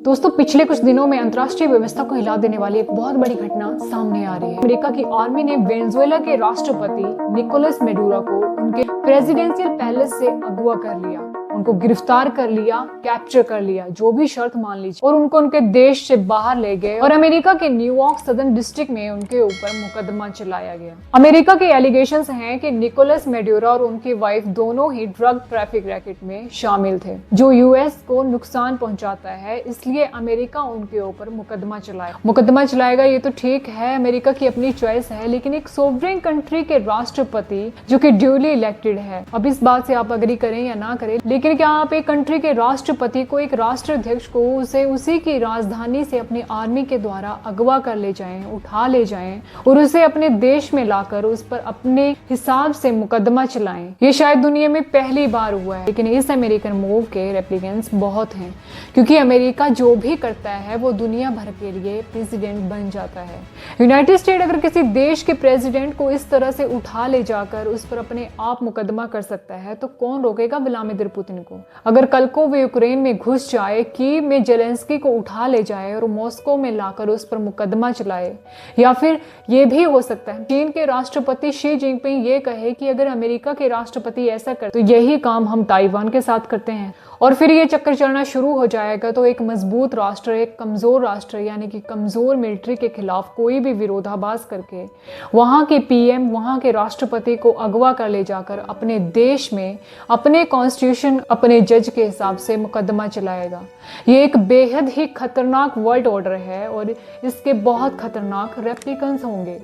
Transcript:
दोस्तों पिछले कुछ दिनों में अंतर्राष्ट्रीय व्यवस्था को हिला देने वाली एक बहुत बड़ी घटना सामने आ रही है। अमेरिका की आर्मी ने वेनेजुएला के राष्ट्रपति निकोलस मेडुरो को उनके प्रेसिडेंशियल पैलेस से अगवा कर लिया, उनको गिरफ्तार कर लिया, कैप्चर कर लिया, जो भी शर्त मान लीजिए, और उनको उनके देश से बाहर ले गए और अमेरिका के न्यूयॉर्क सदर्न डिस्ट्रिक्ट में उनके ऊपर मुकदमा चलाया गया। अमेरिका के एलिगेशंस हैं कि निकोलस मेडुरो और उनकी वाइफ दोनों ही ड्रग ट्रैफिक रैकेट में शामिल थे, जो यूएस को नुकसान पहुंचाता है, इसलिए अमेरिका उनके ऊपर मुकदमा चलाएगा। ये तो ठीक है, अमेरिका की अपनी चॉइस है, लेकिन एक सोवरेन कंट्री के राष्ट्रपति जो कि ड्यूली इलेक्टेड है, अब इस बात से आप अग्री करें या ना करें, लेकिन क्या आप एक कंट्री के राष्ट्रपति को, एक राष्ट्राध्यक्ष को, उसे उसी की राजधानी से अपनी आर्मी के द्वारा अगवा कर ले जाएं, उठा ले जाएं और उसे अपने देश में लाकर उस पर अपने हिसाब से मुकदमा चलाएं? ये शायद दुनिया में पहली बार हुआ है, लेकिन इस अमेरिकन मूव के रेप्लिकेंट्स बहुत हैं, क्योंकि अमेरिका जो भी करता है वो दुनिया भर के लिए प्रेसिडेंट बन जाता है। यूनाइटेड स्टेट अगर किसी देश के प्रेसिडेंट को इस तरह से उठा ले जाकर उस पर अपने आप मुकदमा कर सकता है, तो कौन रोकेगा व्लादिमीर पुतिन को? अगर कल को वो यूक्रेन में घुस जाए, कीव में जेलेंस्की को उठा ले जाए और मॉस्को में लाकर उस पर मुकदमा चलाए, या फिर ये भी हो सकता है चीन के राष्ट्रपति शी जिनपिंग ये कहे कि अगर अमेरिका के राष्ट्रपति ऐसा करे तो यही काम हम ताइवान के साथ करते हैं, और फिर ये चक्कर चलना शुरू हो जाएगा, तो एक मजबूत राष्ट्र, एक कमजोर राष्ट्र यानी कि कमजोर मिलिट्री के खिलाफ कोई भी विरोधाभास करके वहां के पीएम, वहां के राष्ट्रपति को अगवा कर ले जाकर अपने देश में अपने कॉन्स्टिट्यूशन, अपने जज के हिसाब से मुकदमा चलाएगा। ये एक बेहद ही खतरनाक वर्ल्ड ऑर्डर है और इसके बहुत खतरनाक रेप्लिकेंट्स होंगे।